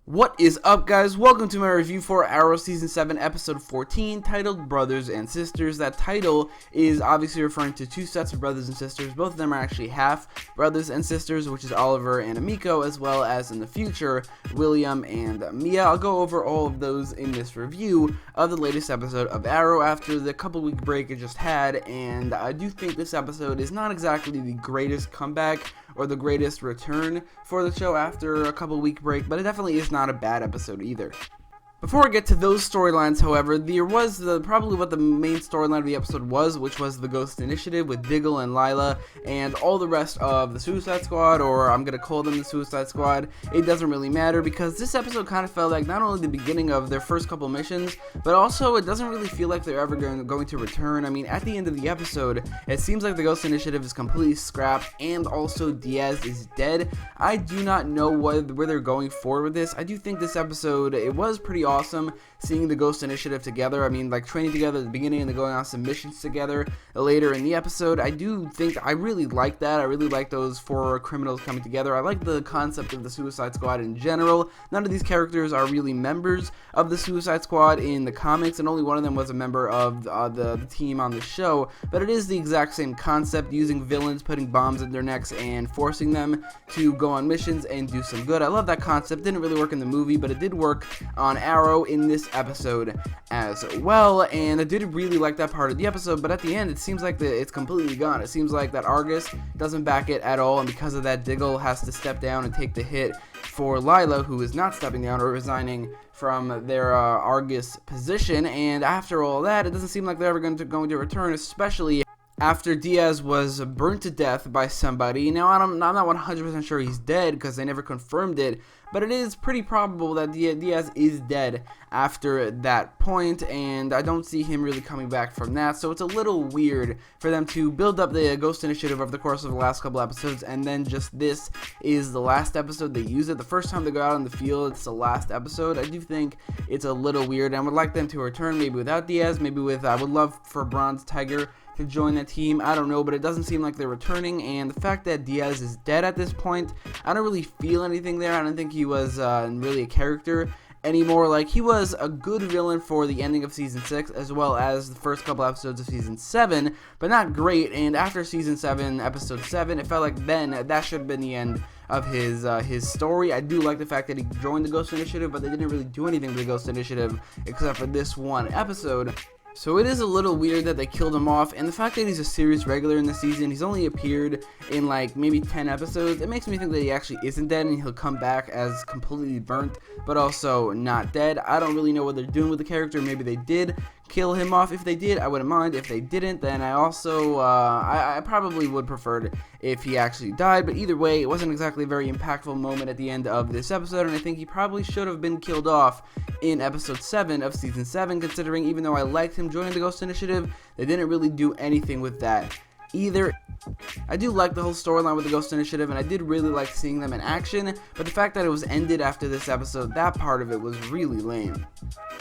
What is up, guys? Welcome to my review for Arrow Season 7 Episode 14, titled Brothers and Sisters. That title is obviously referring to two sets of brothers and sisters. Both of them are actually half brothers and sisters, which is Oliver and Emiko, as well as in the future, William and Mia. I'll go over all of those in this review of the latest episode of Arrow after the couple-week break it just had, and I do think this episode is not exactly the greatest comeback or the greatest return for the show after a couple-week break, but it definitely is not a bad episode either. Before I get to those storylines, however, there was probably what the main storyline of the episode was, which was the Ghost Initiative with Diggle and Lila and all the rest of the Suicide Squad, or I'm going to call them the Suicide Squad. It doesn't really matter because this episode kind of felt like not only the beginning of their first couple missions, but also it doesn't really feel like they're ever going to return. I mean, at the end of the episode, it seems like the Ghost Initiative is completely scrapped and also Diaz is dead. I do not know where they're going forward with this. I do think this episode, it was pretty awesome seeing the Ghost Initiative together. I mean, like training together at the beginning and then going on some missions together later in the episode. I do think I really like that. I really like those four criminals coming together. I like the concept of the Suicide Squad in general. None of these characters are really members of the Suicide Squad in the comics, and only one of them was a member of the team on the show, but it is the exact same concept, using villains, putting bombs in their necks and forcing them to go on missions and do some good. I love that concept. Didn't really work in the movie, but it did work on Arrow in this episode as well, and I did really like that part of the episode, but at the end it seems like it's completely gone. It seems like that Argus doesn't back it at all, and because of that, Diggle has to step down and take the hit for Lila, who is not stepping down or resigning from their Argus position. And after all that, it doesn't seem like they're ever going to return, especially after Diaz was burnt to death by somebody. Now, I'm not 100% sure he's dead because they never confirmed it, but it is pretty probable that Diaz is dead after that point, and I don't see him really coming back from that, so it's a little weird for them to build up the Ghost Initiative over the course of the last couple episodes, and then just this is the last episode they use it. The first time they go out on the field, it's the last episode. I do think it's a little weird, and I would like them to return, maybe without Diaz, maybe with, I would love for Bronze Tiger to join the team. I don't know, but it doesn't seem like they're returning, and the fact that Diaz is dead at this point, I don't really feel anything there. I don't think he was really a character anymore. Like, he was a good villain for the ending of Season 6 as well as the first couple episodes of Season 7, but not great, and after Season 7, Episode 7, it felt like then that should have been the end of his story. I do like the fact that he joined the Ghost Initiative, but they didn't really do anything with the Ghost Initiative except for this one episode. So it is a little weird that they killed him off, and the fact that he's a series regular in the season, he's only appeared in like maybe 10 episodes, it makes me think that he actually isn't dead and he'll come back as completely burnt, but also not dead. I don't really know what they're doing with the character. Maybe they did kill him off. If they did, I wouldn't mind. If they didn't, then I also, I probably would prefer it if he actually died, but either way, it wasn't exactly a very impactful moment at the end of this episode, and I think he probably should have been killed off in Episode 7 of Season 7, considering even though I liked him joining the Ghost Initiative, they didn't really do anything with that either. I do like the whole storyline with the Ghost Initiative, and I did really like seeing them in action, but the fact that it was ended after this episode, that part of it was really lame.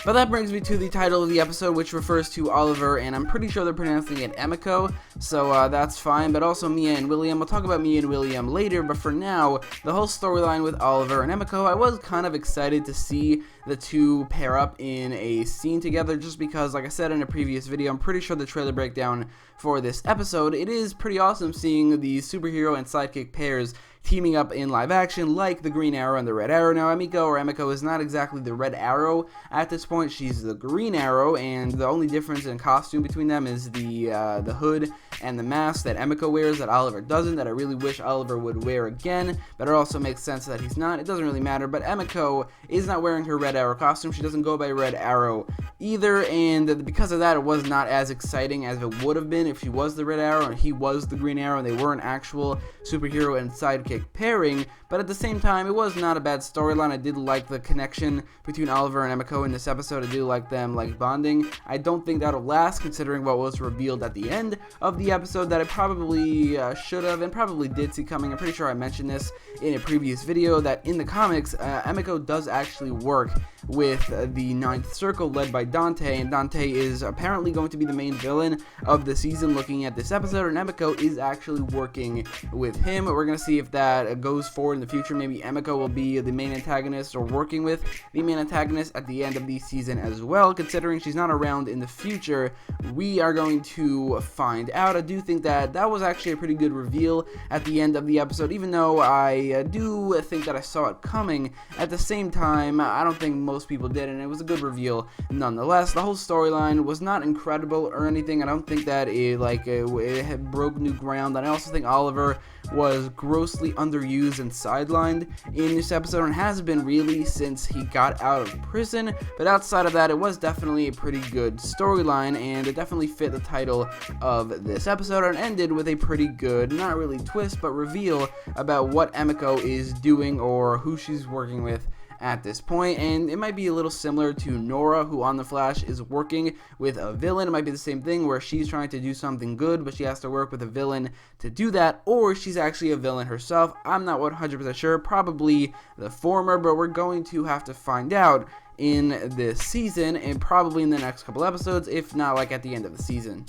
But that brings me to the title of the episode, which refers to Oliver, and I'm pretty sure they're pronouncing it Emiko, so that's fine, but also Mia and William. We'll talk about Mia and William later, but for now, the whole storyline with Oliver and Emiko, I was kind of excited to see the two pair up in a scene together, just because, like I said in a previous video, I'm pretty sure the trailer breakdown for this episode, it is pretty awesome seeing the superhero and sidekick pairs teaming up in live action like the Green Arrow and the Red Arrow. Now, Emiko is not exactly the Red Arrow at this point. She's the Green Arrow, and the only difference in costume between them is the hood and the mask that Emiko wears that Oliver doesn't, that I really wish Oliver would wear again, but it also makes sense that he's not. It doesn't really matter, but Emiko is not wearing her Red Arrow costume. She doesn't go by Red Arrow either, and because of that, it was not as exciting as it would have been if she was the Red Arrow and he was the Green Arrow and they were an actual superhero and sidekick pairing. But at the same time, it was not a bad storyline. I did like the connection between Oliver and Emiko in this episode. I do like them like bonding. I don't think that'll last, considering what was revealed at the end of the episode that I probably should have and probably did see coming. I'm pretty sure I mentioned this in a previous video, that in the comics, Emiko does actually work with the Ninth Circle led by Dante, and Dante is apparently going to be the main villain of the season looking at this episode, and Emiko is actually working with him. We're going to see if that goes forward in the future. Maybe Emiko will be the main antagonist or working with the main antagonist at the end of the season as well. Considering she's not around in the future, we are going to find out. I do think that was actually a pretty good reveal at the end of the episode, even though I do think that I saw it coming. At the same time, I don't think most people did, and it was a good reveal nonetheless. The whole storyline was not incredible or anything. I don't think that it had broke new ground, and I also think Oliver was grossly underused and sidelined in this episode, and has been really since he got out of prison. But outside of that, it was definitely a pretty good storyline, and it definitely fit the title of this episode, and ended with a pretty good, not really twist, but reveal about what Emiko is doing or who she's working with at this point. And it might be a little similar to Nora, who on The Flash is working with a villain. It might be the same thing where she's trying to do something good, but she has to work with a villain to do that, or she's actually a villain herself. I'm not 100% sure, probably the former, but we're going to have to find out in this season, and probably in the next couple episodes, if not like at the end of the season.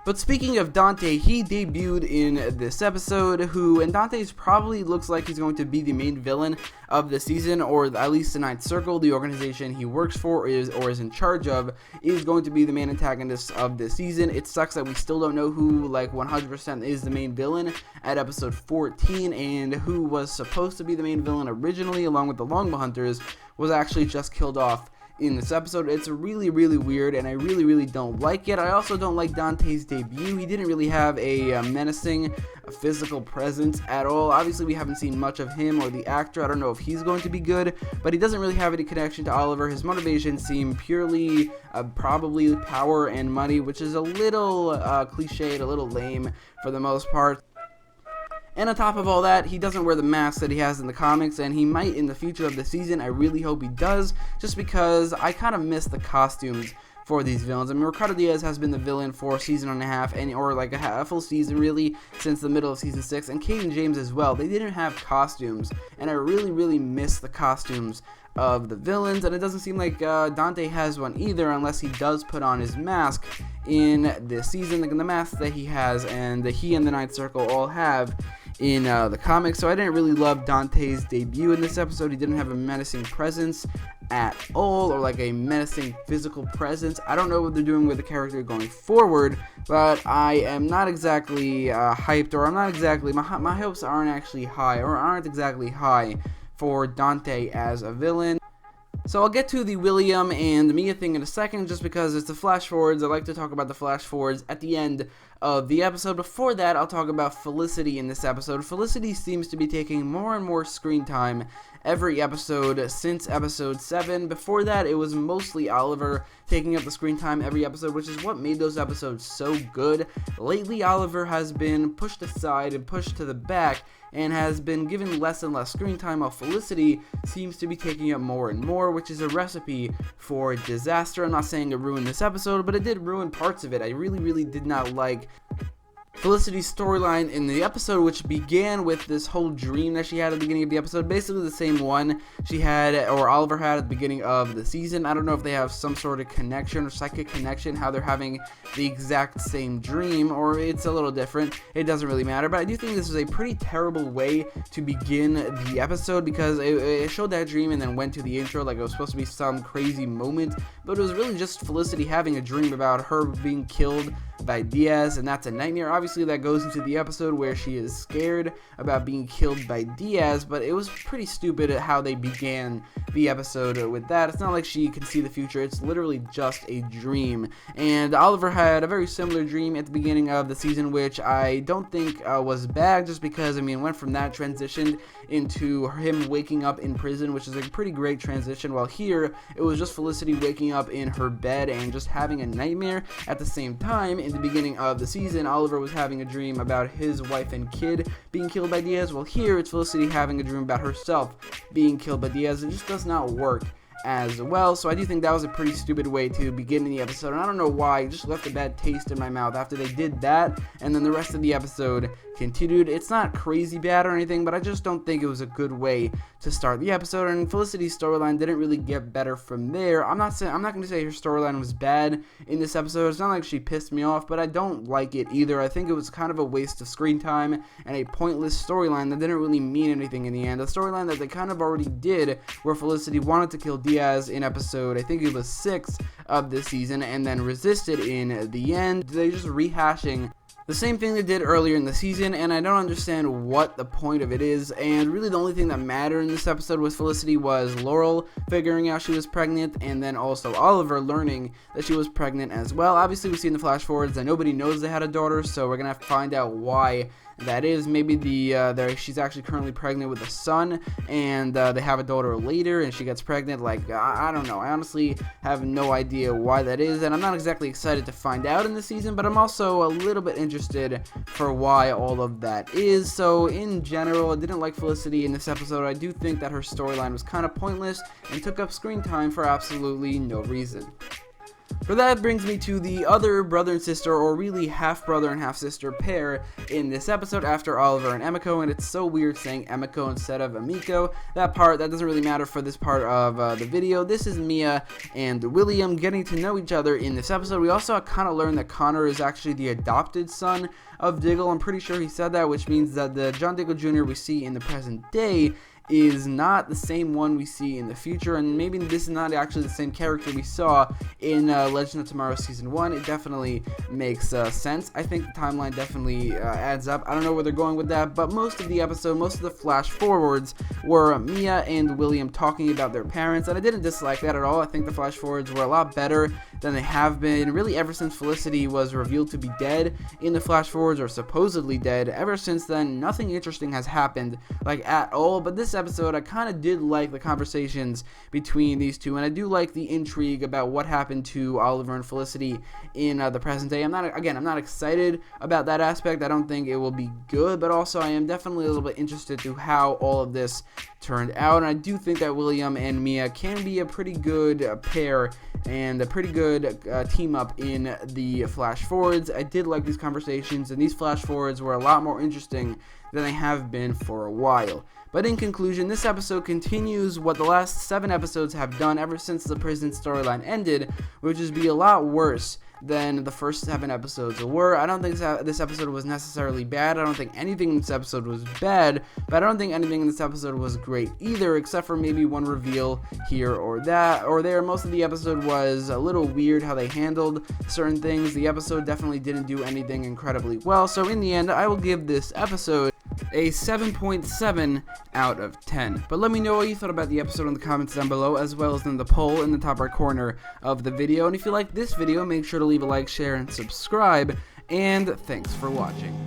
But speaking of Dante, he debuted in this episode, and Dante's probably looks like he's going to be the main villain of the season, or at least the Ninth Circle, the organization he works for is in charge of, is going to be the main antagonist of this season. It sucks that we still don't know who 100% is the main villain at episode 14, and who was supposed to be the main villain originally, along with the Longbow Hunters, was actually just killed off in this episode. It's really weird, and I really don't like it. I also don't like Dante's debut. He didn't really have a menacing physical presence at all. Obviously, we haven't seen much of him or the actor. I don't know if he's going to be good, but he doesn't really have any connection to Oliver. His motivations seem purely probably power and money, which is a little cliched, a little lame for the most part. And on top of all that, he doesn't wear the mask that he has in the comics, and he might in the future of the season. I really hope he does, just because I kind of miss the costumes for these villains. I mean, Ricardo Diaz has been the villain for a season and a half, or like a full season really, since the middle of season 6, and Caden James as well. They didn't have costumes, and I really miss the costumes of the villains, and it doesn't seem like Dante has one either, unless he does put on his mask in this season. The mask that he has, and he and the Ninth Circle all have in the comics. So I didn't really love Dante's debut in this episode. He didn't have a menacing presence at all, or like a menacing physical presence. I don't know what they're doing with the character going forward, but I am not exactly hyped, or I'm not exactly, my hopes aren't actually high, or aren't exactly high for Dante as a villain. So I'll get to the William and Mia thing in a second, just because it's the flash forwards. I like to talk about the flash forwards at the end of the episode. Before that, I'll talk about Felicity in this episode. Felicity seems to be taking more and more screen time every episode since episode 7. Before that, it was mostly Oliver taking up the screen time every episode, which is what made those episodes so good. Lately, Oliver has been pushed aside and pushed to the back, and has been given less and less screen time, while Felicity seems to be taking up more and more, which is a recipe for disaster. I'm not saying it ruined this episode, but it did ruin parts of it. I really did not like Felicity's storyline in the episode, which began with this whole dream that she had at the beginning of the episode, basically the same one she had, or Oliver had at the beginning of the season. I don't know if they have some sort of connection or psychic connection, how they're having the exact same dream, or it's a little different. It doesn't really matter, but I do think this is a pretty terrible way to begin the episode, because it showed that dream and then went to the intro like it was supposed to be some crazy moment, but it was really just Felicity having a dream about her being killed by Diaz, and that's a nightmare. Obviously, that goes into the episode where she is scared about being killed by Diaz, but it was pretty stupid at how they began the episode with that. It's not like she can see the future. It's literally just a dream. And Oliver had a very similar dream at the beginning of the season, which I don't think was bad, just because, I mean, went from that transitioned into him waking up in prison, which is a pretty great transition, while here it was just Felicity waking up in her bed and just having a nightmare. At the same time, in the beginning of the season, Oliver was having a dream about his wife and kid being killed by Diaz, while here it's Felicity having a dream about herself being killed by Diaz. It just does not work as well, so I do think that was a pretty stupid way to begin the episode, and I don't know why. It just left a bad taste in my mouth after they did that, and then the rest of the episode continued. It's not crazy bad or anything, but I just don't think it was a good way to start the episode, and Felicity's storyline didn't really get better from there. I'm not going to say her storyline was bad in this episode. It's not like she pissed me off, but I don't like it either. I think it was kind of a waste of screen time and a pointless storyline that didn't really mean anything in the end. A storyline that they kind of already did, where Felicity wanted to kill Diaz in episode, I think it was 6 of this season, and then resisted in the end. They're just rehashing the same thing they did earlier in the season, and I don't understand what the point of it is. And really the only thing that mattered in this episode with Felicity was Laurel figuring out she was pregnant, and then also Oliver learning that she was pregnant as well. Obviously we see in the flash forwards that nobody knows they had a daughter, so we're gonna have to find out why that is. Maybe she's actually currently pregnant with a son, and they have a daughter later and she gets pregnant. Like, I don't know. I honestly have no idea why that is, and I'm not exactly excited to find out in the season, but I'm also a little bit interested for why all of that is. So in general, I didn't like Felicity in this episode. I do think that her storyline was kind of pointless and took up screen time for absolutely no reason. For that brings me to the other brother and sister, or really half brother and half sister pair in this episode after Oliver and Emiko, and it's so weird saying Emiko instead of Amiko. That doesn't really matter for this part of the video. This is Mia and William getting to know each other in this episode. We also kind of learned that Connor is actually the adopted son of Diggle. I'm pretty sure he said that, which means that the John Diggle Jr. we see in the present day is not the same one we see in the future, and maybe this is not actually the same character we saw in Legend of Tomorrow Season 1. It definitely makes sense. I think the timeline definitely adds up. I don't know where they're going with that, but most of the episode, most of the flash forwards were Mia and William talking about their parents, and I didn't dislike that at all. I think the flash forwards were a lot better than they have been, really ever since Felicity was revealed to be dead in the flash forwards, or supposedly dead. Ever since then, nothing interesting has happened, like, at all. But this episode, I kind of did like the conversations between these two, and I do like the intrigue about what happened to Oliver and Felicity in the present day. I'm not excited about that aspect. I don't think it will be good, but also I am definitely a little bit interested to how all of this turned out, and I do think that William and Mia can be a pretty good pair and a pretty good team up in the flash forwards. I did like these conversations, and these flash forwards were a lot more interesting than they have been for a while. But in conclusion, this episode continues what the last 7 episodes have done ever since the prison storyline ended, which is be a lot worse than the first 7 episodes were. I don't think this episode was necessarily bad. I don't think anything in this episode was bad, but I don't think anything in this episode was great either, except for maybe one reveal here or that or there. Most of the episode was a little weird how they handled certain things. The episode definitely didn't do anything incredibly well, so in the end, I will give this episode a 7.7 out of 10. But let me know what you thought about the episode in the comments down below, as well as in the poll in the top right corner of the video. And if you like this video, make sure to leave a like, share, and subscribe. And thanks for watching.